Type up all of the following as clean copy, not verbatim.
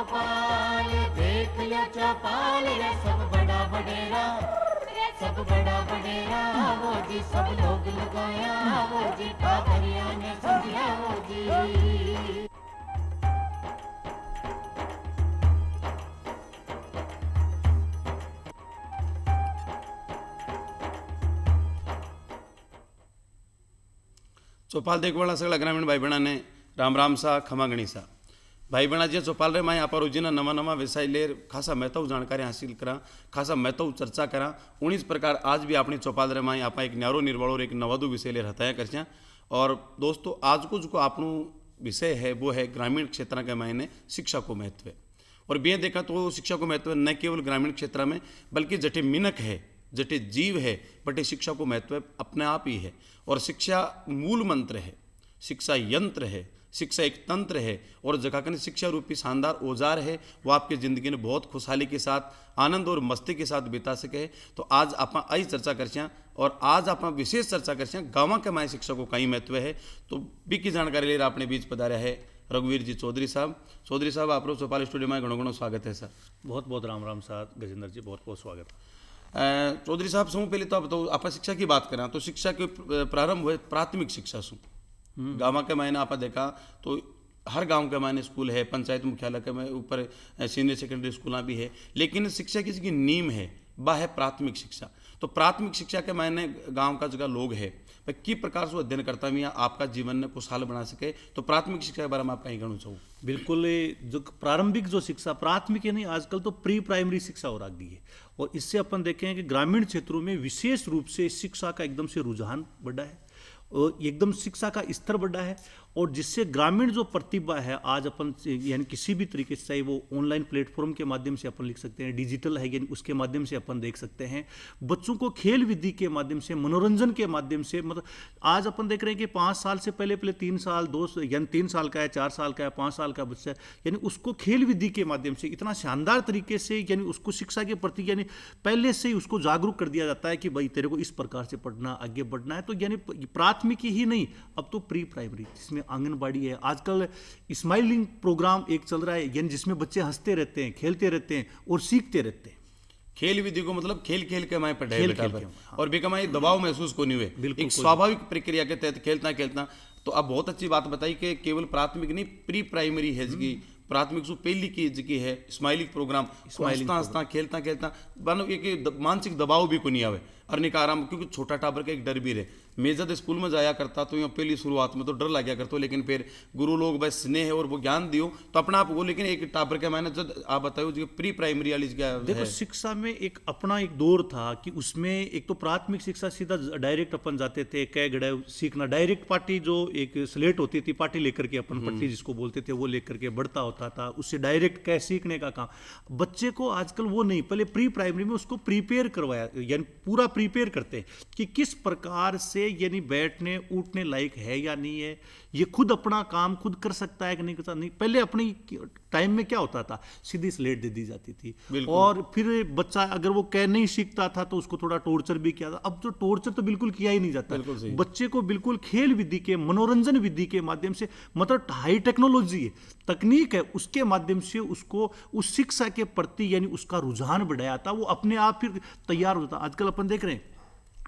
चौपाल, देख लिया चौपाल रे सब बड़ा बडेरा, सब बड़ा बडेरा वो जी सब लोग लगाया वो जी ठाकरिया ने समझिया वो जी। चौपाल देखवाळा सगळ्या ग्रामीण भाई बहनाने राम राम सा खमा गणी सा। भाई बहना जी चौपाल रे माई आप रोजीना नवा नवा विषय लेर खासा महत्व जानकारी हासिल करा, खासा महत्व चर्चा करा। उन्नीस प्रकार आज भी अपनी चौपाल रे माई आप एक न्यारो निर्वाणो एक नवादू विषय लेर हताया कर। और दोस्तों आज को जो आपनो विषय है वो है ग्रामीण क्षेत्र के मायने शिक्षा को महत्व। और bien देखा तो शिक्षा को महत्व न केवल ग्रामीण क्षेत्र में बल्कि जटे मिनक है, जटे जीव है, बटे शिक्षा को महत्व अपने आप ही है। और शिक्षा मूल मंत्र है, शिक्षा यंत्र है, शिक्षा एक तंत्र है और जगह शिक्षा रूपी शानदार औजार है वो आपकी ज़िंदगी ने बहुत खुशहाली के साथ आनंद और मस्ती के साथ बिता सके। तो आज आप आई चर्चा कर और आज आप विशेष चर्चा कर गाँव के माए शिक्षा को कई महत्व है। तो बी की जानकारी ले अपने बीच पधारा है रघुवीर जी चौधरी साहब। चौधरी साहब आप चौपाल स्टूडियो में घणो घणो स्वागत है सर। बहुत बहुत राम राम साहब गजेंद्र जी, बहुत बहुत स्वागत। चौधरी साहब शू पहले तो आप बताओ आप शिक्षा की बात करें तो शिक्षा के प्रारंभ हुए प्राथमिक शिक्षा शू गाँव के मायने आप देखा तो हर गांव के मायने स्कूल है, पंचायत मुख्यालय के ऊपर सीनियर सेकेंडरी स्कूल भी है, लेकिन शिक्षा की नींव है वह है प्राथमिक शिक्षा। तो प्राथमिक शिक्षा के मायने गांव का जगह लोग है भाई की प्रकार से अध्ययन करता भी आपका जीवन ने खुशहाल बना सके। तो प्राथमिक शिक्षा के बारे में आप कहीं कहना चाहो? बिल्कुल, जो प्रारंभिक जो शिक्षा प्राथमिक है नहीं, आजकल तो प्री प्राइमरी शिक्षा हो रही है। और इससे अपन देखें कि ग्रामीण क्षेत्रों में विशेष रूप से शिक्षा का एकदम से रुझान बढ़ा है और एकदम शिक्षा का स्तर बढ़ा है। और जिससे ग्रामीण जो प्रतिभा है आज अपन यानी किसी भी तरीके से, चाहे वो ऑनलाइन प्लेटफॉर्म के माध्यम से अपन लिख सकते हैं, डिजिटल है यानी उसके माध्यम से अपन देख सकते हैं, बच्चों को खेल विधि के माध्यम से, मनोरंजन के माध्यम से, मतलब आज अपन देख रहे हैं कि 5 साल से पहले 3 साल 2 यानी 3 साल का है, 4 साल का है, 5 साल का बच्चा है, यानी उसको खेल विधि के माध्यम से इतना शानदार तरीके से यानी उसको शिक्षा के प्रति यानी पहले से ही उसको जागरूक कर दिया जाता है कि भाई तेरे को इस प्रकार से पढ़ना, आगे बढ़ना है। तो यानी प्राथमिक ही नहीं, अब तो प्री प्राइमरी जिसमें आंगनबाड़ी है, आजकल स्माइलिंग प्रोग्राम एक चल रहा है यानी जिसमें बच्चे हंसते रहते हैं, खेलते रहते हैं और सीखते रहते हैं। खेल विधि को मतलब खेल खेल के मैं पढ़ाई बेटा पर हाँ। और बेकमाई दबाव महसूस को नहीं हुए, एक स्वाभाविक प्रक्रिया के तहत खेलता खेलता। तो आप बहुत अच्छी बात बताई कि केवल प्राथमिक नहीं प्री प्राइमरी है जिसकी प्राथमिक जो पहली की जिकी है स्माइलिंग प्रोग्राम, हंसता हंसता खेलता खेलता मानो एक मानसिक दबाव भी को नहीं आवे और नहीं आराम, क्योंकि छोटा टाबर का एक डर भी रहे। मैं जब स्कूल में जाया करता तो यहाँ पहली शुरुआत में तो डर लग गया करता, लेकिन फिर गुरु लोग बस स्नेह और वो ज्ञान दियो तो अपना आप वो। लेकिन एक टाबर के मायने जब आप बताओ जो प्री प्राइमरी वाली देखो शिक्षा में एक अपना एक दौर था कि उसमें एक तो प्राथमिक शिक्षा सीधा डायरेक्ट अपन जाते थे, कै गड़े सीखना, डायरेक्ट पार्टी जो एक स्लेट होती थी पार्टी लेकर के अपन पट्टी जिसको बोलते थे वो लेकर के बढ़ता होता था, उससे डायरेक्ट कै सीखने का काम। बच्चे को आजकल वो नहीं, पहले प्री प्राइमरी में उसको प्रिपेयर करवाया यानी पूरा प्रिपेयर करते हैं कि किस प्रकार से यानी बैठने उठने लायक है या नहीं है, ये खुद अपना काम खुद कर सकता है कि नहीं करता नहीं। पहले अपनी टाइम में क्या होता था, सीधी स्लेट दे दी जाती थी और फिर बच्चा अगर वो कह नहीं सीखता था तो उसको थोड़ा टॉर्चर भी किया था। अब तो टॉर्चर तो बिल्कुल किया ही नहीं जाता, बच्चे को बिल्कुल खेल विधि के, मनोरंजन विधि के माध्यम से, मतलब हाई टेक्नोलॉजी है, तकनीक है, उसके माध्यम से उसको उस शिक्षा के प्रति यानी उसका रुझान बढ़ाया था, वो अपने आप फिर तैयार होता। आजकल अपन देख रहे हैं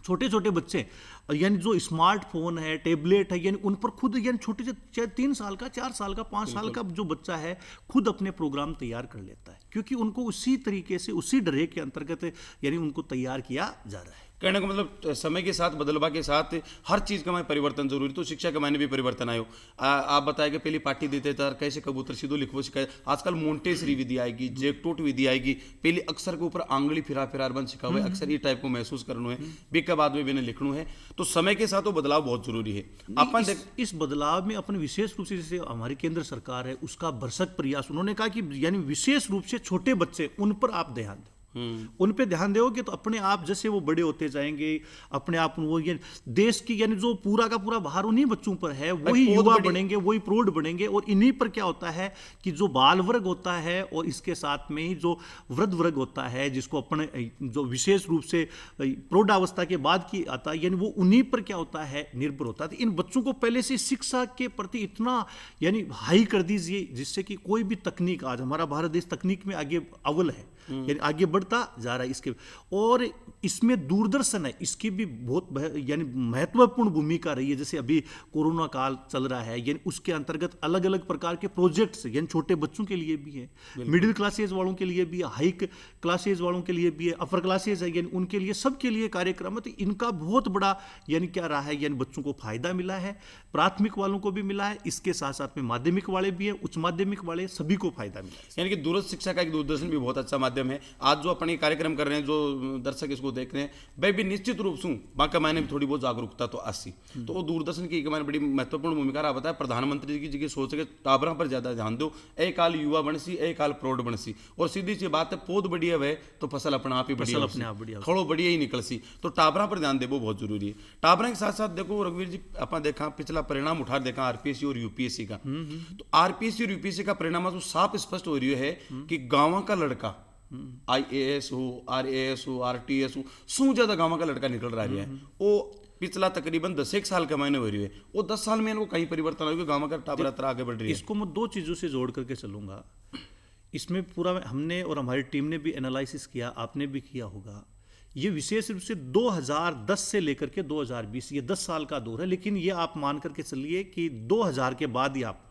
छोटे छोटे बच्चे यानी जो स्मार्टफोन है, टैबलेट है, यानी उन पर खुद यानी छोटे से 3 साल का, 4 साल का, 5 साल का जो बच्चा है खुद अपने प्रोग्राम तैयार कर लेता है, क्योंकि उनको उसी तरीके से उसी डरे के अंतर्गत यानी उनको तैयार किया जा रहा है। कहने का मतलब समय के साथ बदलवा के साथ हर चीज़ का मैं परिवर्तन जरूरी, तो शिक्षा के मायने भी परिवर्तन आयो। आप बताए कि पहली पार्टी देते थे कैसे कबूतर सीधो लिखवो सिखाए, आजकल मोन्टेसरी विधि आएगी, जैकटोट विधि आएगी, पहले अक्षर के ऊपर आंगली फिरा फिरार बन सिखा हुआ है, अक्सर ये टाइप को महसूस करना है, बी के बाद में भी लिखना है। तो समय के साथ वो बदलाव बहुत जरूरी है। अपन इस बदलाव में अपन विशेष रूप से जैसे हमारी केंद्र सरकार है उसका भरसक प्रयास, उन्होंने कहा कि यानी विशेष रूप से छोटे बच्चे उन पर आप ध्यान दो, उन पे ध्यान दोगे तो अपने आप जैसे वो बड़े होते जाएंगे, अपने आप वो ये देश की यानी जो पूरा का पूरा भार उन्हीं बच्चों पर है, वही युवा बनेंगे, वही प्रौढ़ बनेंगे। और इन्हीं पर क्या होता है कि जो बाल वर्ग होता है और इसके साथ में ही जो वृद्ध वर्ग होता है, जिसको अपने जो विशेष रूप से प्रौढ़ावस्था के बाद की आता है, यानी वो उन्हीं पर क्या होता है निर्भर होता है। तो इन बच्चों को पहले से शिक्षा के प्रति इतना यानी हाई कर दीजिए जिससे कि कोई भी तकनीक, आज हमारा भारत देश तकनीक में आगे अव्वल है, यानी आगे बढ़ता जा रहा है इसके। और इसमें दूरदर्शन है, इसकी भी बहुत यानी महत्वपूर्ण भूमिका रही है। जैसे अभी कोरोना काल चल रहा है, यानी उसके अंतर्गत अलग अलग प्रकार के प्रोजेक्ट्स यानी छोटे बच्चों के लिए भी है, मिडिल क्लासेज वालों के लिए भी है, हाई क्लासेज वालों के लिए भी है, अपर क्लासेज है, यानी उनके लिए सबके लिए कार्यक्रम है। तो इनका बहुत बड़ा यानी क्या रहा है, यानी बच्चों को फायदा मिला है, प्राथमिक वालों को भी मिला है, इसके साथ साथ में माध्यमिक वाले भी हैं, उच्च माध्यमिक वाले, सभी को फायदा मिला है। यानी कि दूरस्थ शिक्षा का एक दूरदर्शन भी बहुत अच्छा माध्यम है। आज जो अपन ये कार्यक्रम कर रहे हैं, जो दर्शक इसको देख रहे हैं, वह भी निश्चित रूप से बाकी मैंने भी थोड़ी बहुत जागरूकता तो आसी, तो वो दूरदर्शन की मैंने बड़ी महत्वपूर्ण भूमिका रहा बताया। प्रधानमंत्री जी की सोच के टाबरा पर ज्यादा ध्यान दो, ए काल युवा बनसी, ए काल प्रौढ़ बनसी। और सीधी सी बात है, पौध बढ़िया है तो फसल अपने आप ही बढ़िया, खड़ो बढ़िया ही निकल सी। तो टाबरा पर ध्यान देवो बहुत जरूरी है। टाबरा के साथ साथ देखो रघुवीर जी, अपन देखा पिछला परिणाम उठा देखा आरपीएससी और यूपीएससी का, तो आरपीएससी और यूपीएससी का परिणाम तो साफ स्पष्ट हो रही है कि गांव का लड़का आईएएस हो, आरएएस हो, आरटीएस हो, सौ ज्यादा गांव का लड़का निकल रहा है। वो पिछला तकरीबन 10 साल का मैंने हो रही है, वो 10 साल में इनको कहीं परिवर्तन हो, गांव का टाबरा तरह आगे बढ़ रही है। इसको मैं दो चीजों से जोड़ करके चलूंगा। इसमें पूरा हमने और हमारी टीम ने भी एनालिसिस किया, आपने भी किया होगा। ये विशेष रूप से 2010 से लेकर के 2020, ये 10 साल का दौर है। लेकिन ये आप मान करके चलिए कि 2000 के बाद ही आप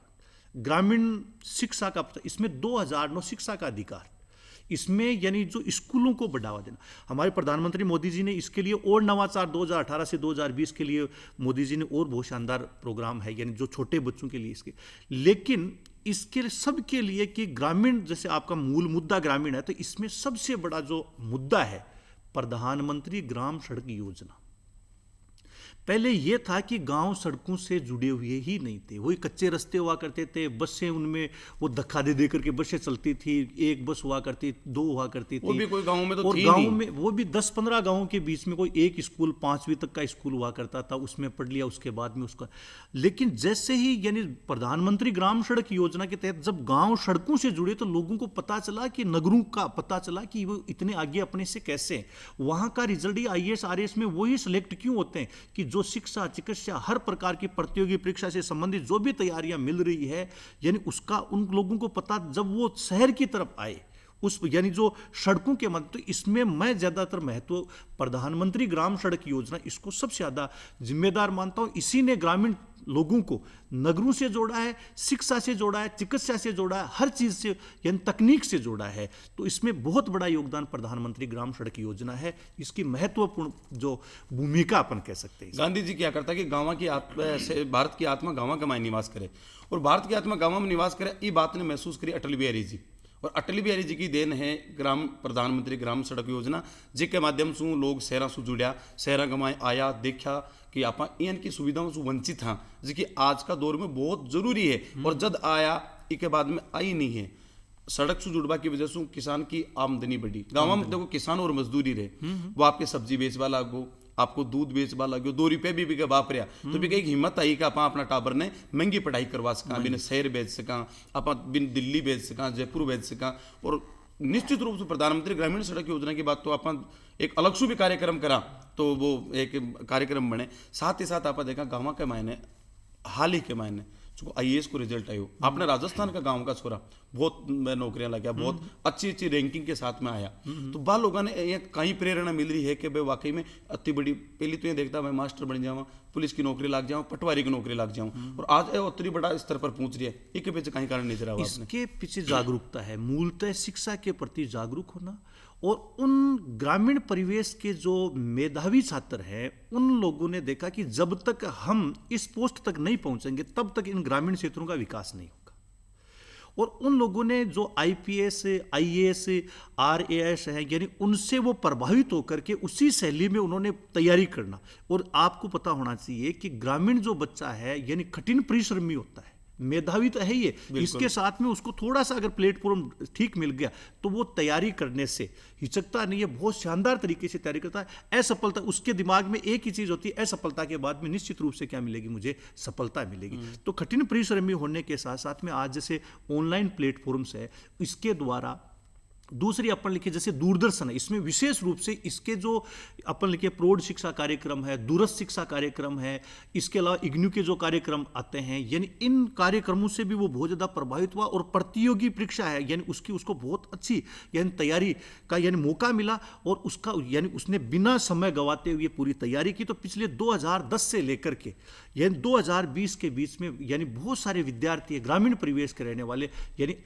ग्रामीण शिक्षा का, इसमें 2009 शिक्षा का अधिकार, इसमें यानी जो स्कूलों को बढ़ावा देना, हमारे प्रधानमंत्री मोदी जी ने इसके लिए और नवाचार 2018 से 2020 के लिए मोदी जी ने और बहुत शानदार प्रोग्राम है, यानी जो छोटे बच्चों के लिए इसके। लेकिन इसके सबके लिए कि ग्रामीण, जैसे आपका मूल मुद्दा ग्रामीण है, तो इसमें सबसे बड़ा जो मुद्दा है प्रधानमंत्री ग्राम सड़क योजना। पहले यह था कि गांव सड़कों से जुड़े हुए ही नहीं थे, वही कच्चे रास्ते हुआ करते थे, बसें उनमें वो धक्का दे दे करके बसें चलती थी, एक बस हुआ करती, दो हुआ करती थी, वो भी कोई गांव में तो और थी गांव नहीं। में वो भी 10-15 गांवों के बीच में कोई एक स्कूल, 5वीं तक का स्कूल हुआ करता था, उसमें पढ़ लिया, उसके बाद में उसका। लेकिन जैसे ही यानी प्रधानमंत्री ग्राम सड़क योजना के तहत जब गाँव सड़कों से जुड़े तो लोगों को पता चला कि नगरों का पता चला कि वो इतने आगे अपने से कैसे, वहां का रिजल्ट ही IAS RAS में वही सिलेक्ट क्यों होते हैं कि जो शिक्षा, चिकित्सा, हर प्रकार की प्रतियोगी परीक्षा से संबंधित जो भी तैयारियां मिल रही है, यानी उसका उन लोगों को पता जब वो शहर की तरफ आए, उस यानी जो सड़कों के मध्य, तो इसमें मैं ज्यादातर महत्व प्रधानमंत्री ग्राम सड़क योजना, इसको सबसे ज्यादा जिम्मेदार मानता हूं। इसी ने ग्रामीण लोगों को नगरों से जोड़ा है, शिक्षा से जोड़ा है, चिकित्सा से जोड़ा है, हर चीज से यानी तकनीक से जोड़ा है। तो इसमें बहुत बड़ा योगदान प्रधानमंत्री ग्राम सड़क योजना है, इसकी महत्वपूर्ण जो भूमिका अपन कह सकते हैं। गांधी जी क्या करता कि गांव की भारत की आत्मा गांव के माय निवास करे, और भारत की आत्मा गांव में निवास करे, ये बात ने महसूस करी अटल बिहारी जी। और अटल बिहारी जी की देन है प्रधानमंत्री ग्राम सड़क योजना, जिसके माध्यम से लोग शहरों से जुड़िया, शहरों के माय आया, देखा कि आप इनकी सुविधाओं से वंचित हाँ, जो आज का दौर में बहुत जरूरी है। और जब आया इसके बाद में आई नहीं है, सड़क से जुड़वा की वजह से किसान की आमदनी बढ़ी। गाँव में देखो किसान और मजदूरी रहे, वो आपके सब्जी बेचवा लागो, आपको दूध बेचवा लगे, 2 रुपये भी बाप रहा, तो भी एक हिम्मत आई कि आप अपना टाबर ने महंगी पढ़ाई करवा सका, बिन शहर बेच सका, आप बिन दिल्ली बेच सका, जयपुर बेच सका। और निश्चित रूप से प्रधानमंत्री ग्रामीण सड़क योजना की बात तो आप एक अलग से भी कार्यक्रम करा, तो वो एक कार्यक्रम बने। साथ ही साथ आप देखा गाँव के मायने, हाल ही के मायने जो IAS को रिजल्ट आयो, आपने राजस्थान का गांव का छोरा बहुत नौकरियां लग गया, बहुत अच्छी अच्छी रैंकिंग के साथ में आया। तो बाल लोगों ने ये कहीं प्रेरणा मिल रही है कि भाई वाकई में अति बड़ी, पहली तो ये देखता मैं मास्टर बन जाऊँ, पुलिस की नौकरी लग जाऊँ, पटवारी की नौकरी लग जाऊँ, और आज उतनी बड़ा स्तर पर पहुंच रही है। इसके पीछे कहीं कारण नहीं जरा, इसके पीछे जागरूकता है, मूलतः शिक्षा के प्रति जागरूक होना, और उन ग्रामीण परिवेश के जो मेधावी छात्र हैं, उन लोगों ने देखा कि जब तक हम इस पोस्ट तक नहीं पहुंचेंगे तब तक इन ग्रामीण क्षेत्रों का विकास नहीं होगा। और उन लोगों ने जो IPS, IAS, RAS है, यानी उनसे वो प्रभावित होकर के उसी शैली में उन्होंने तैयारी करना। और आपको पता होना चाहिए कि ग्रामीण जो बच्चा है, यानी कठिन परिश्रमी होता है, मेधावी तो है ही है, इसके साथ में उसको थोड़ा सा अगर प्लेटफॉर्म ठीक मिल गया तो वो तैयारी करने से हिचकता नहीं है, बहुत शानदार तरीके से तैयारी करता है। असफलता, उसके दिमाग में एक ही चीज होती है, असफलता के बाद में निश्चित रूप से क्या मिलेगी, मुझे सफलता मिलेगी। तो कठिन परिश्रमी होने के साथ साथ में आज जैसे ऑनलाइन प्लेटफॉर्म्स है, इसके द्वारा दूसरी अपन लिखे जैसे दूरदर्शन है, इसमें विशेष रूप से इसके जो अपन लिखे प्रौढ़ शिक्षा कार्यक्रम है, दूरस्थ शिक्षा कार्यक्रम है, इसके अलावा इग्नू के जो कार्यक्रम आते हैं, यानी इन कार्यक्रमों से भी वो बहुत ज़्यादा प्रभावित हुआ और प्रतियोगी परीक्षा है यानी उसको बहुत अच्छी यानी तैयारी का यानी मौका मिला और उसका यानी उसने बिना समय गंवाते हुए पूरी तैयारी की। तो पिछले 2010 से लेकर के यानी 2020 के बीच में यानी बहुत सारे विद्यार्थी ग्रामीण परिवेश के रहने वाले यानी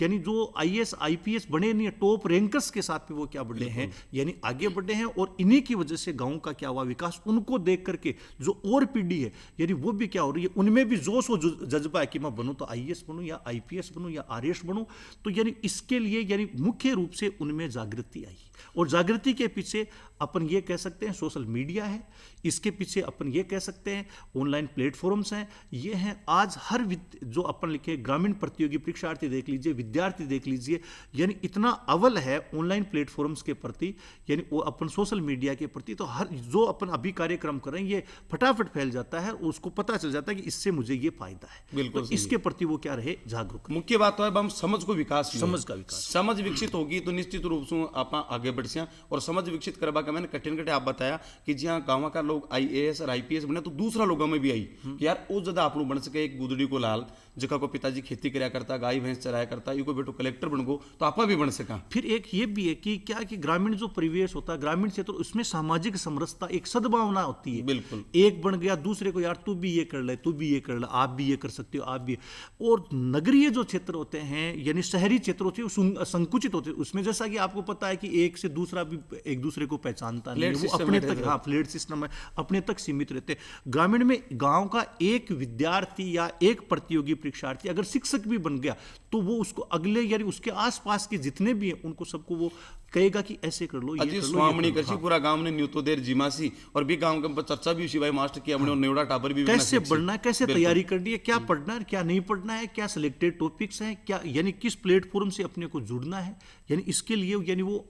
यानी जो IAS IPS बने नहीं, टॉप रैंकर्स के साथ में वो क्या बढ़े हैं, यानी आगे बढ़े हैं। और इन्हीं की वजह से गांव का क्या हुआ विकास, उनको देख करके जो और पीढ़ी है यानी वो भी क्या हो रही है, उनमें भी जोश और जज्बा है कि मैं बनूं तो IAS बनूं या IPS बनूं या RS बनूं। तो यानी इसके लिए यानी मुख्य रूप से उनमें जागृति आई और जागृति के पीछे अपन ये कह सकते हैं सोशल मीडिया है, इसके पीछे अपन ये कह सकते हैं ऑनलाइन प्लेटफॉर्म्स हैं। ये हैं आज हर जो अपन लिखे ग्रामीण प्रतियोगी परीक्षार्थी देख लीजिए, विद्यार्थी देख लीजिए, यानी इतना अव्वल है ऑनलाइन प्लेटफॉर्म्स के प्रति, यानी वो अपन सोशल मीडिया के प्रति। तो हर जो अपन अभी कार्यक्रम कर रहे हैं ये फटाफट फैल जाता है और उसको पता चल जाता है कि इससे मुझे ये फायदा है, बिल्कुल तो इसके प्रति वो क्या रहे, जागरूक। मुख्य बात तो है हम समझ को विकास, समझ का विकास, समझ विकसित होगी तो निश्चित रूप से आप आगे बढ़ सिया। और समझ विकसित करवा का मैंने कठिन कठिन आप बताया कि जी हाँ गाँव का लोग IAS और IPS बने तो दूसरा लोगों में भी आई कि यार वो ज्यादा आप बन सके, एक गुदड़ी को लाल जगह को पिताजी खेती कराया करता, गाय भैंस चराया करता, ये को बेटो कलेक्टर बन गो तो आपा भी बन सका। फिर एक ये भी है कि क्या कि ग्रामीण जो परिवेश होता है, ग्रामीण क्षेत्र, उसमें सामाजिक समरसता, एक सद्भावना होती है। बिल्कुल, एक बन गया दूसरे को यार तू भी ये कर ले, तू भी ये कर ले, आप भी ये कर सकते हो, आप भी। और नगरीय जो क्षेत्र होते हैं यानी शहरी क्षेत्र होते हैं संकुचित होते हैं, उसमें जैसा कि आपको पता है कि एक से दूसरा भी एक दूसरे को पहचानता नहीं, वो अपने तक, हाँ फ्लैट सिस्टम है, अपने तक सीमित रहते। ग्रामीण में गांव का एक विद्यार्थी या एक प्रतियोगी परीक्षार्थी अगर शिक्षक भी बन गया तो वो उसको अगले यानी उसके आसपास के जितने भी हैं उनको सबको वो कहेगा कि ऐसे कर लो, ये कर लो, स्वामणी करसी। पूरा गांव ने न्यू तो देर जिमासी और भी गांव के चर्चा भी शिवाई मास्टर की हमने नेवड़ा टापर भी कैसे बढ़ना है, कैसे तैयारी करनी है, क्या पढ़ना है, क्या नहीं पढ़ना है, क्या सिलेक्टेड टॉपिक्स हैं, क्या यानी किस प्लेटफॉर्म से अपने को जुड़ना है, यानी इसके लिए यानी वो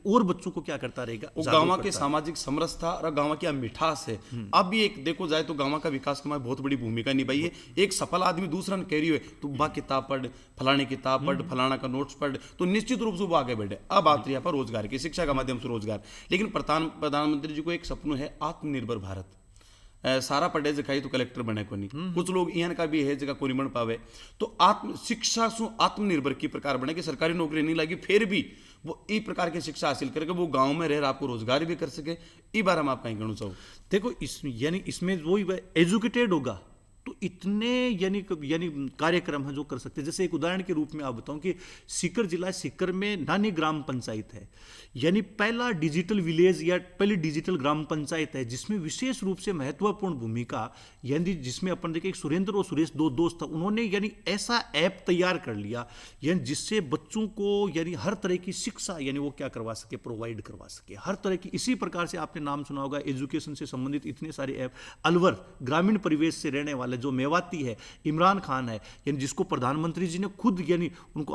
और बच्चों को क्या करता रहेगा, गांव के सामाजिक समरसता और गांव की मिठास है। अब भी एक देखो जाए तो गांव का विकास में बहुत बड़ी भूमिका निभाई है। एक सफल आदमी दूसरा ने कह रही है तो बा किताब पढ़, फलाने किताब पढ़, फलाना का नोट्स पढ़, तो निश्चित रूप से वो आगे बढ़े। अब बात रही पर रोजगार की, शिक्षा के माध्यम से रोजगार। लेकिन प्रधानमंत्री जी को एक सपना है आत्मनिर्भर भारत। सारा पढ़े जखाई तो कलेक्टर बने को नहीं, कुछ लोग यहाँ का भी है जगह को नहीं बन पावे। तो शिक्षा सु आत्मनिर्भर की प्रकार बने कि सरकारी नौकरी नहीं लगी फिर भी वो इस प्रकार की शिक्षा हासिल करके वो गांव में रह आपको रोजगार भी कर सके। इस बारे में आप कहीं कहना चाहो? देखो यानी इसमें वो एजुकेटेड होगा तो इतने यानी कार्यक्रम है जो कर सकते हैं। जैसे एक उदाहरण के रूप में आप बताऊं कि सीकर जिला, सीकर में नानी ग्राम पंचायत है, यानी पहला डिजिटल विलेज या पहली डिजिटल ग्राम पंचायत है जिसमें विशेष रूप से महत्वपूर्ण भूमिका यानी जिसमें अपन देखें सुरेंद्र और सुरेश दो दोस्त था, उन्होंने यानी ऐसा ऐप तैयार कर लिया यानी जिससे बच्चों को यानी हर तरह की शिक्षा यानी वो क्या करवा सके, प्रोवाइड करवा सके हर तरह की। इसी प्रकार से आपने नाम सुना होगा एजुकेशन से संबंधित इतने सारे ऐप। अलवर ग्रामीण परिवेश से रहने वाले जो मेवाती है, इमरान खान है, यानी जिसको प्रधानमंत्री जी ने खुद यानी उनको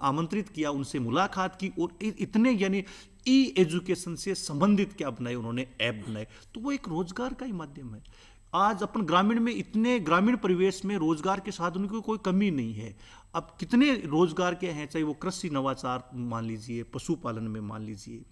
आमंत्रित किया, उनसे मुलाकात की और इतने यानी ई एजुकेशन से संबंधित क्या बनाए उन्होंने, ऐप बनाए। तो वो एक रोजगार का ही माध्यम है। आज अपन ग्रामीण में इतने ग्रामीण परिवेश में रोजगार के साधनों की कोई कमी नहीं है। अब कितने रोजगार के हैं, चाहे वो कृषि नवाचार मान लीजिए, पशुपालन में मान लीजिए,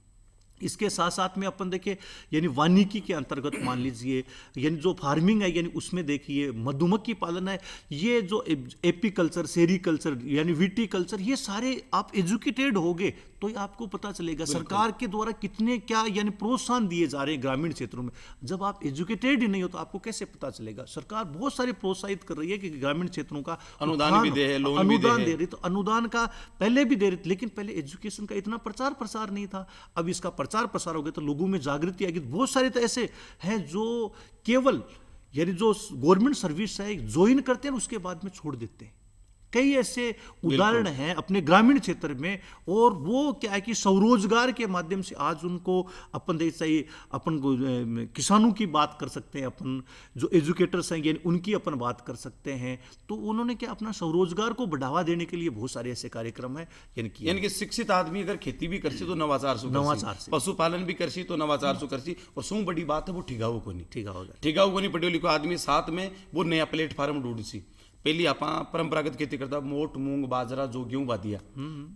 इसके साथ साथ में अपन देखिए यानी वानिकी के अंतर्गत मान लीजिए यानी जो फार्मिंग है यानी उसमें देखिए मधुमक्खी पालन है, ये जो एपीकल्चर, सेरीकल्चर यानी विटीकल्चर, ये सारे आप एजुकेटेड होगे तो ही आपको पता चलेगा सरकार के द्वारा कितने क्या यानी प्रोत्साहन दिए जा रहे हैं ग्रामीण क्षेत्रों में। जब आप एजुकेटेड ही नहीं हो तो आपको कैसे पता चलेगा। सरकार बहुत सारे प्रोत्साहित कर रही है कि ग्रामीण क्षेत्रों का अनुदान भी दे है, लोन भी दे रही, तो अनुदान का पहले भी दे रही, लेकिन पहले एजुकेशन का इतना प्रचार प्रसार नहीं था। अब इसका प्रचार प्रसार हो गया तो लोगों में जागृति आएगी। बहुत सारे तो ऐसे हैं जो केवल यानी जो गवर्नमेंट सर्विस है ज्वाइन करते हैं उसके बाद में छोड़ देते हैं, कई ऐसे उदाहरण हैं अपने ग्रामीण क्षेत्र में, और वो क्या है कि स्वरोजगार के माध्यम से आज उनको अपन देख चाहिए, अपन किसानों की बात कर सकते हैं, अपन जो एजुकेटर्स हैं यानी उनकी अपन बात कर सकते हैं। तो उन्होंने क्या अपना स्वरोजगार को बढ़ावा देने के लिए बहुत सारे ऐसे कार्यक्रम है यानी कि शिक्षित आदमी अगर खेती भी करसी तो नवाचार से, पशुपालन भी करसी तो नवाचार से करसी, और सू बड़ी बात है वो ठिगाऊ को नहीं, ठिगाऊ को नहीं पढ़े लिखो आदमी साथ में वो नया प्लेटफार्म ढूंढ सी। पहली आप परंपरागत खेती करता मोट मूंग बाजरा जो गेहूं बादिया,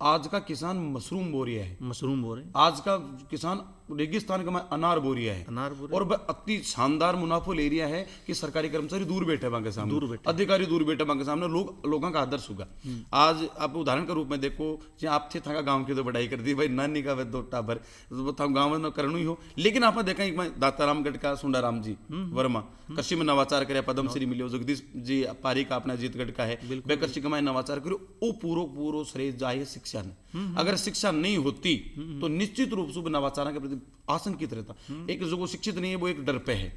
आज का किसान मशरूम बो रहा है, आज का किसान रेगिस्तान का अनार बो रहा है, और वह अति शानदार मुनाफा ले रहा है कि सरकारी कर्मचारी दूर बैठे वहां के सामने, अधिकारी दूर बैठे वहां के सामने, लोगों का आदर्श होगा। आज आप उदाहरण के रूप में देखो, जो आप थे था गाँव की तो बढ़ाई कर दी भाई, नानी का दो टाबर गाँव में करना ही हो, लेकिन आपने देखा दातारामगढ़ का सुंडाराम जी वर्मा कृषि में नवाचार करे, पद्मश्री मिले, जगदीश जी पारिक अपना जीतगढ़ का है, वे कृषि कमाए नवाचार करो, वो पूरो श्रेय जाए शिक्षा ने। अगर शिक्षा नहीं होती तो निश्चित रूप से नवाचार के प्रति आसन की तरह था। एक जो शिक्षित नहीं है वो एक डर पे है,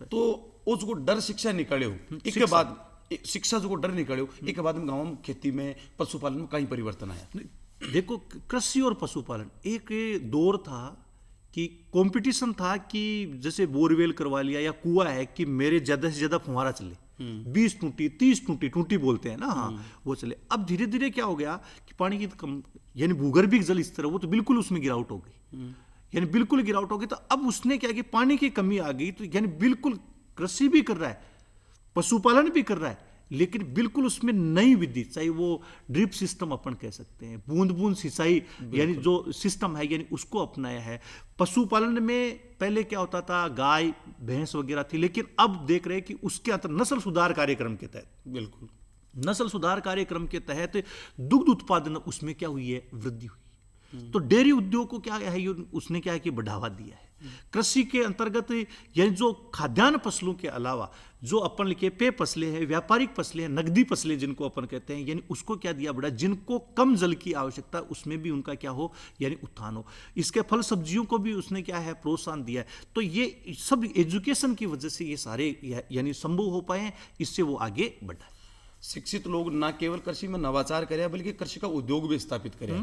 तो उसको डर शिक्षा निकाले हो, इसके बाद शिक्षा जो डर निकाले हो, एक बाद में गाँव में खेती में पशुपालन में कहीं परिवर्तन आया। देखो कृषि और पशुपालन एक दौर था कि कंपटीशन था कि जैसे बोरवेल करवा लिया या कुआं है कि मेरे ज्यादा से ज्यादा फुहारा चले, 20 टूटी 30 टूटी बोलते हैं ना, हाँ वो चले। अब धीरे धीरे क्या हो गया कि पानी की कम यानी भूगर्भिक जल स्तर वो तो बिल्कुल उसमें गिरावट हो गई, यानी बिल्कुल गिरावट हो गई। तो अब उसने क्या कि पानी की कमी आ गई, तो यानी बिल्कुल कृषि भी कर रहा है, पशुपालन भी कर रहा है, लेकिन बिल्कुल उसमें नई विधि, चाहे वो ड्रिप सिस्टम अपन कह सकते हैं, बूंद बूंद सिंचाई यानी जो सिस्टम है यानी उसको अपनाया है। पशुपालन में पहले क्या होता था, गाय भैंस वगैरह थी, लेकिन अब देख रहे हैं कि उसके अंदर नस्ल सुधार कार्यक्रम के तहत, बिल्कुल नस्ल सुधार कार्यक्रम के तहत दुग्ध उत्पादन उसमें क्या हुई है, वृद्धि हुई। तो डेयरी उद्योग को क्या है, उसने क्या है कि बढ़ावा दिया है। कृषि के अंतर्गत यानी जो खाद्यान्न फसलों के अलावा जो अपन लिखे पेय फसलें हैं, व्यापारिक फसलें हैं, नकदी फसलें जिनको अपन कहते हैं, यानी उसको क्या दिया बड़ा, जिनको कम जल की आवश्यकता उसमें भी उनका क्या हो यानी उत्थान हो। इसके फल सब्जियों को भी उसने क्या है प्रोत्साहन दिया है। तो ये सब एजुकेशन की वजह से ये सारे यानी संभव हो पाए हैं, इससे वो आगे बढ़ा है। शिक्षित लोग न केवल कृषि में नवाचार करे बल्कि कृषि का उद्योग भी स्थापित करे।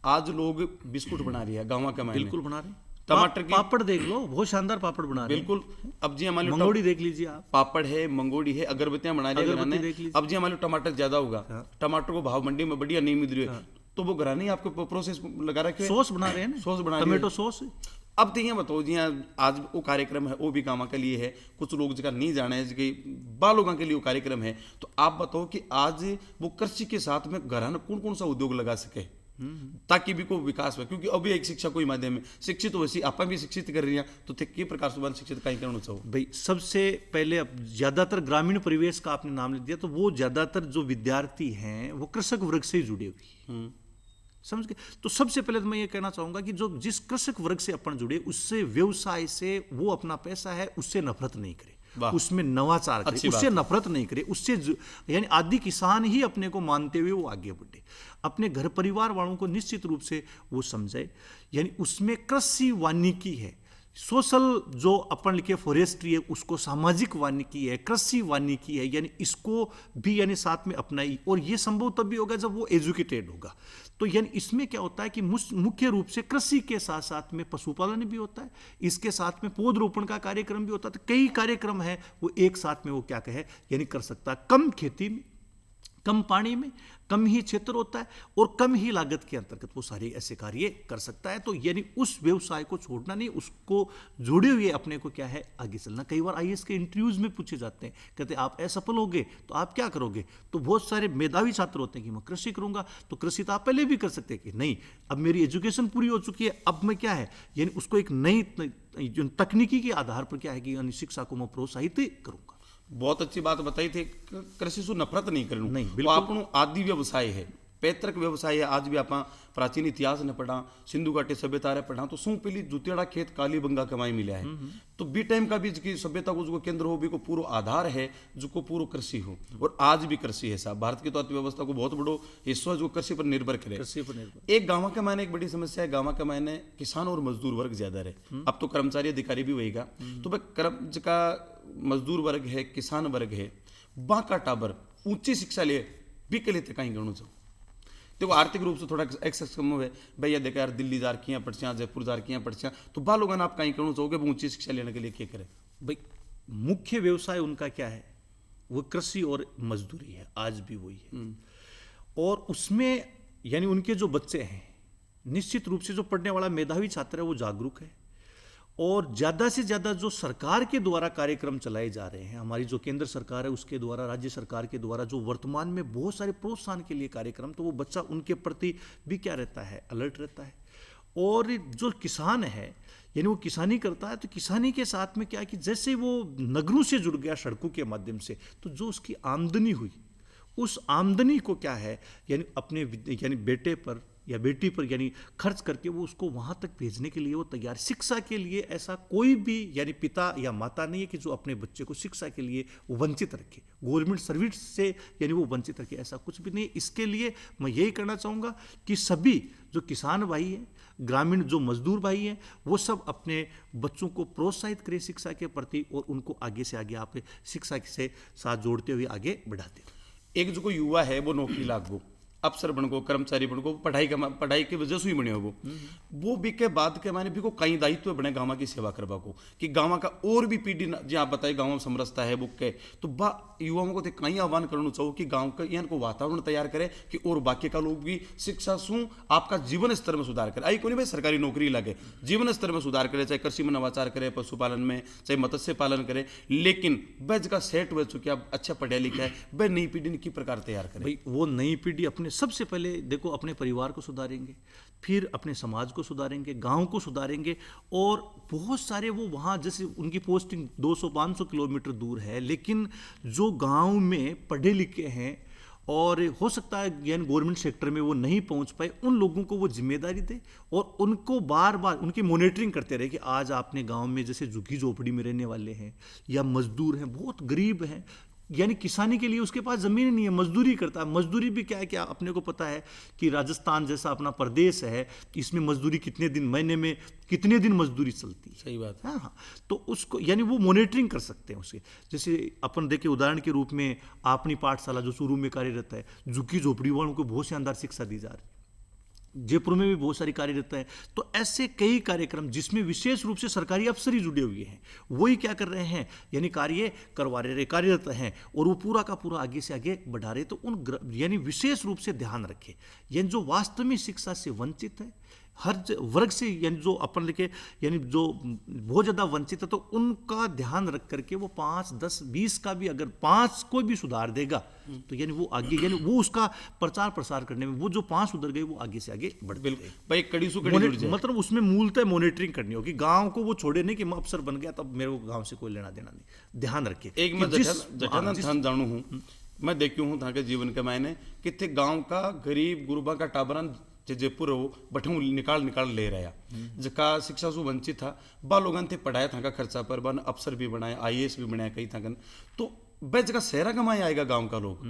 आज लोग बिस्कुट बना रही है गाँव का, बिल्कुल बना रहे हैं, टमाटर की पापड़ देख लो, बहुत शानदार पापड़ बना रहे हैं। बिल्कुल। अब जी हमारे मंगोड़ी देख लीजिए आप, पापड़ है, मंगोड़ी है, अगरबत्तियां बना रही है। अब जी हमारे टमाटर ज्यादा होगा, टमाटर को भाव मंडी में बढ़िया नहीं मिल रही है, तो वो घराने आपको प्रोसेस लगा रखे, सॉस बना रहे हैं, सॉस बना, टमाटो सॉस। अब तो ये बताओ जी, आज वो कार्यक्रम है वो भी गाँव के लिए है, कुछ लोग जिसका नहीं जाना है कि बालोगां के लिए वो कार्यक्रम है। तो आप बताओ कि आज वो कृषि के साथ में घराना कौन कौन सा उद्योग लगा सके ताकि भी को विकास हो, क्योंकि अभी एक शिक्षा कोई माध्यम है, शिक्षित वैसी आप भी शिक्षित कर रही हैं, तो किस प्रकार से शिक्षित कहीं करना चाहिए भाई। सबसे पहले अब ज्यादातर ग्रामीण परिवेश का आपने नाम ले दिया, तो वो ज्यादातर जो विद्यार्थी हैं वो कृषक वर्ग से जुड़े हुए, समझ गए। तो सबसे पहले तो मैं ये कहना चाहूंगा कि जो जिस कृषक वर्ग से अपन जुड़े, उससे व्यवसाय से वो अपना पैसा है उससे नफरत नहीं करे, उसमें नवाचार करे, उससे नफरत नहीं करे, उससे यानी आदि किसान ही अपने को मानते हुए वो आगे बढ़े, अपने घर परिवार वालों को निश्चित रूप से वो समझे। यानी उसमें कृषि वानिकी है, सोशल जो अपन लिखे फॉरेस्ट्री है उसको सामाजिक वानिकी है, कृषि वानिकी है, यानी इसको भी यानी साथ में अपनाई। और ये संभव तब भी होगा जब वो एजुकेटेड होगा। तो यानी इसमें क्या होता है कि मुख्य रूप से कृषि के साथ साथ में पशुपालन भी होता है, इसके साथ में पौधरोपण का कार्यक्रम भी होता है। तो कई कार्यक्रम है वो एक साथ में वो क्या कहे यानी कर सकता है। कम खेती में, कम पानी में, कम ही क्षेत्र होता है और कम ही लागत के अंतर्गत वो सारे ऐसे कार्य कर सकता है। तो यानी उस व्यवसाय को छोड़ना नहीं, उसको जुड़े हुए अपने को क्या है आगे चलना। कई बार आईएएस के इंटरव्यूज में पूछे जाते हैं, कहते आप असफल होगे तो आप क्या करोगे, तो बहुत सारे मेधावी छात्र होते हैं कि मैं कृषि करूंगा। तो कृषि तो आप पहले भी कर सकते हैं कि नहीं, अब मेरी एजुकेशन पूरी हो चुकी है, अब मैं क्या है यानी उसको एक नई तकनीकी के आधार पर क्या है कि यानी शिक्षा को मैं प्रोत्साहित करूंगा। बहुत अच्छी बात बताई थी, कृषि से नफरत नहीं करनी, नहीं बिल्कुल आपनो आदि व्यवसाय है, पैतृक व्यवसाय है। आज भी आप प्राचीन इतिहास ने पढ़ा, सिंधु घाटी सभ्यता रे पढ़ा, तो सू पहली जुतेड़ा खेत काली बंगा कमाई मिला है। तो बी टाइम का भी की सभ्यता को जो केंद्र हो, भी को पूरा आधार है जो को पूरा कृषि हो, और आज भी कृषि है साहब। भारत की तो अर्थव्यवस्था को बहुत बड़ो हिस्सा जो कृषि पर निर्भर करे। एक गाँव के मायने एक बड़ी समस्या है, गाँव के मायने किसान और मजदूर वर्ग ज्यादा रहे। अब तो कर्मचारी अधिकारी भी होएगा, तो वह का मजदूर वर्ग है, किसान वर्ग है, बाका टाबर ऊंची शिक्षा ले बिक लेते कहीं गणु चाहो देखो आर्थिक रूप से थोड़ा एक्सेस कम हुए भैया देखा यार दिल्ली जा रखी पड़चियाँ जयपुर जा रखी पड़चियाँ तो बा लोगों आप कहीं कहना चाहोगे वो ऊंची शिक्षा लेने के लिए क्या करें भाई मुख्य व्यवसाय उनका क्या है, वो कृषि और मजदूरी है, आज भी वही है। और उसमें यानी उनके जो बच्चे हैं निश्चित रूप से जो पढ़ने वाला मेधावी छात्र है वो जागरूक है, और ज़्यादा से ज़्यादा जो सरकार के द्वारा कार्यक्रम चलाए जा रहे हैं, हमारी जो केंद्र सरकार है उसके द्वारा, राज्य सरकार के द्वारा जो वर्तमान में बहुत सारे प्रोत्साहन के लिए कार्यक्रम, तो वो बच्चा उनके प्रति भी क्या रहता है, अलर्ट रहता है। और जो किसान है यानी वो किसानी करता है, तो किसानी के साथ में क्या है कि जैसे वो नगरों से जुड़ गया सड़कों के माध्यम से, तो जो उसकी आमदनी हुई उस आमदनी को क्या है यानी अपने यानी बेटे पर या बेटी पर यानी खर्च करके वो उसको वहाँ तक भेजने के लिए वो तैयार। शिक्षा के लिए ऐसा कोई भी यानी पिता या माता नहीं है कि जो अपने बच्चे को शिक्षा के लिए वंचित रखे, गवर्नमेंट सर्विस से यानी वो वंचित रखे, ऐसा कुछ भी नहीं। इसके लिए मैं यही कहना चाहूँगा कि सभी जो किसान भाई हैं, ग्रामीण जो मजदूर भाई हैं, वो सब अपने बच्चों को प्रोत्साहित करें शिक्षा के प्रति, और उनको आगे से आगे आप शिक्षा से साथ जोड़ते हुए आगे बढ़ाते। एक जो कोई युवा है वो नौकरी लाग गो, अफसर बन गो, कर्मचारी बन गो, पढ़ाई की वजह से ही बने हो वो भी के बाद के माने भी को कई दायित्व बने गाँव की सेवा करवा को, कि गाँव का और भी पीढ़ी जी आप बताइए गाँव में समरसता है बुक के, तो बा युवाओं को कहीं आह्वान करना चाहो कि गाँव का यहाँ को वातावरण तैयार करे कि और बाकी का लोग भी शिक्षा सु आपका जीवन स्तर में सुधार करे। आई को नहीं भाई सरकारी नौकरी लगे, जीवन स्तर में सुधार करे, चाहे कृषि में नवाचार करे, पशुपालन में, चाहे मत्स्य पालन करे, लेकिन वह जगह सेट हुए चुके आप अच्छा पढ़ा लिखा है, वह नई पीढ़ी की प्रकार तैयार करे। भाई वो नई पीढ़ी अपने सबसे पहले देखो अपने परिवार को सुधारेंगे, फिर अपने समाज को सुधारेंगे, गांव को सुधारेंगे, और बहुत सारे वो वहाँ जैसे उनकी पोस्टिंग 200-500 किलोमीटर दूर है, लेकिन जो गांव में पढ़े लिखे हैं और हो सकता है यानी गवर्नमेंट सेक्टर में वो नहीं पहुंच पाए, उन लोगों को वो जिम्मेदारी दे और उनको बार बार उनकी मॉनिटरिंग करते रहे कि आज आपने गांव में जैसे झुग्गी झोपड़ी में रहने वाले हैं या मजदूर हैं, बहुत गरीब हैं, यानी किसानी के लिए उसके पास ज़मीन नहीं है, मजदूरी करता है। मजदूरी भी क्या है कि अपने को पता है कि राजस्थान जैसा अपना प्रदेश है, इसमें मजदूरी कितने दिन, महीने में कितने दिन मजदूरी चलती है। सही बात। हाँ, तो उसको यानी वो मॉनिटरिंग कर सकते हैं उसके। जैसे अपन देखे उदाहरण के रूप में अपनी पाठशाला जो शुरू में कार्यरत है, झुग्गी झोपड़ी वालों को बहुत शानदार शिक्षा दी जा रही है। जयपुर में भी बहुत सारी कार्यरत है। तो ऐसे कई कार्यक्रम जिसमें विशेष रूप से सरकारी अफसर ही जुड़े हुए हैं, वही क्या कर रहे हैं यानी कार्य करवा रहे, कार्यरत हैं, और वो पूरा का पूरा आगे से आगे बढ़ा रहे। तो उन यानी विशेष रूप से ध्यान रखें, यानी जो वास्तव में शिक्षा से वंचित है, हर वर्ग से यानी जो अपन लिखे यानी जो बहुत ज़्यादा वंचित है, तो उनका ध्यान रख करके वो 5, 10, 20 का भी अगर 5 कोई भी सुधार देगा तो यानी वो आगे यानी वो उसका प्रचार प्रसार करने में वो जो 5 सुधर गए वो आगे से आगे बढ़ते हैं। भाई कड़ी से कड़ी जुड़ जाए, मतलब उसमें मूलतः मॉनिटरिंग करनी होगी। गांव को वो छोड़े नहीं कि मैं अफसर बन गया तब मेरे को गांव से कोई लेना देना नहीं। ध्यान रखिए। एक मैं जठान जानू हूँ, मैं देखी हूँ था के जीवन के मायने कितने गाँव का गरीब गुरुबा का टाबरन जयपुर हो बठू निकाल ले रहा जका शिक्षा से वंचित था, बा लोगन थे पढ़ाया था का खर्चा पर, बन अफसर भी बनाए, IAS भी बनाया कई था, तो वह जगह शहरा कमाए आएगा गांव का लोग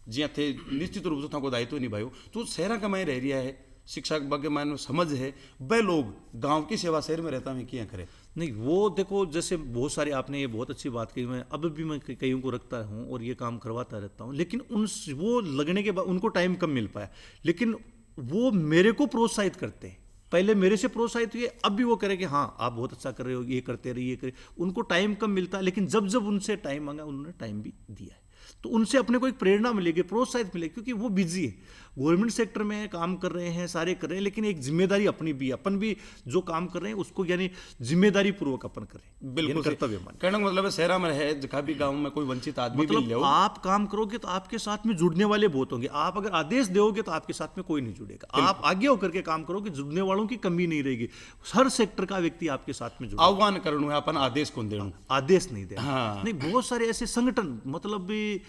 जी थे निश्चित रूप से था को दायित्व निभायो, तो शहरा कमाए रह रहा है, शिक्षा के मान समझ है, वह लोग गांव की सेवा शहर में रहता है क्या करे नहीं। वो देखो जैसे बहुत सारे आपने ये बहुत अच्छी बात कही, मैं अब भी मैं कईयों को रखता हूँ और ये काम करवाता रहता हूँ, लेकिन उन वो लगने के बाद उनको टाइम कम मिल पाया, लेकिन वो मेरे को प्रोत्साहित करते हैं। पहले मेरे से प्रोत्साहित हुए, अब भी वो करें कि हाँ आप बहुत अच्छा कर रहे हो, ये करते रहिए, ये करें। उनको टाइम कम मिलता है, लेकिन जब जब उनसे टाइम मांगा उन्होंने टाइम भी दिया है, तो उनसे अपने को एक प्रेरणा मिलेगी, प्रोत्साहित मिलेगी, क्योंकि वो बिजी है, गवर्नमेंट सेक्टर में काम कर रहे हैं, सारे कर रहे हैं, लेकिन एक जिम्मेदारी अपनी भी, अपन भी जो काम कर रहे हैं उसको यानी जिम्मेदारी पूर्वक अपन करें। बिल्कुल कर्तव्य मान कहने का मतलब है शहरा में रहे जहाँ भी गाँव में कोई वंचित आदमी मतलब भी ले आप काम करोगे तो आपके साथ में जुड़ने वाले बहुत होंगे। आप अगर आदेश दोगे तो आपके साथ में कोई नहीं जुड़ेगा। आप आगे होकर के काम करोगे, जुड़ने वालों की कमी नहीं रहेगी। हर सेक्टर का व्यक्ति आपके साथ में जुड़ेगा। आह्वान करूँ है अपन आदेश कौन देना, आदेश नहीं देना। हाँ। नहीं, बहुत सारे ऐसे संगठन मतलब भी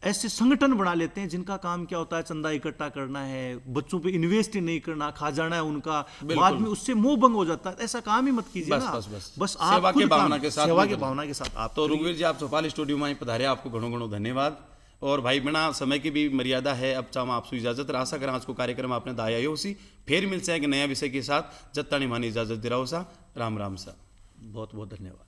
ऐसे संगठन बना लेते हैं जिनका काम क्या होता है, चंदा इकट्ठा करना है, बच्चों पे इन्वेस्ट ही नहीं करना, खा जाना है उनका, बाद में उससे मोह भंग हो जाता है। ऐसा काम ही मत कीजिए ना। बस आप सेवा के भावना के साथ, सेवा के भावना के साथ आप। तो रघुवीर जी आप चौपाल स्टूडियो में पधारे, आपको घणो घणो धन्यवाद। और भाई बिना समय की भी मर्यादा है, अब चाह आपसे इजाजत आशा करें आज को कार्यक्रम आपने दाया सी, फिर मिल जाएंगे नया विषय के साथ। जब तानी मानी इजाजत दिराओ सा, राम राम सा, बहुत बहुत धन्यवाद।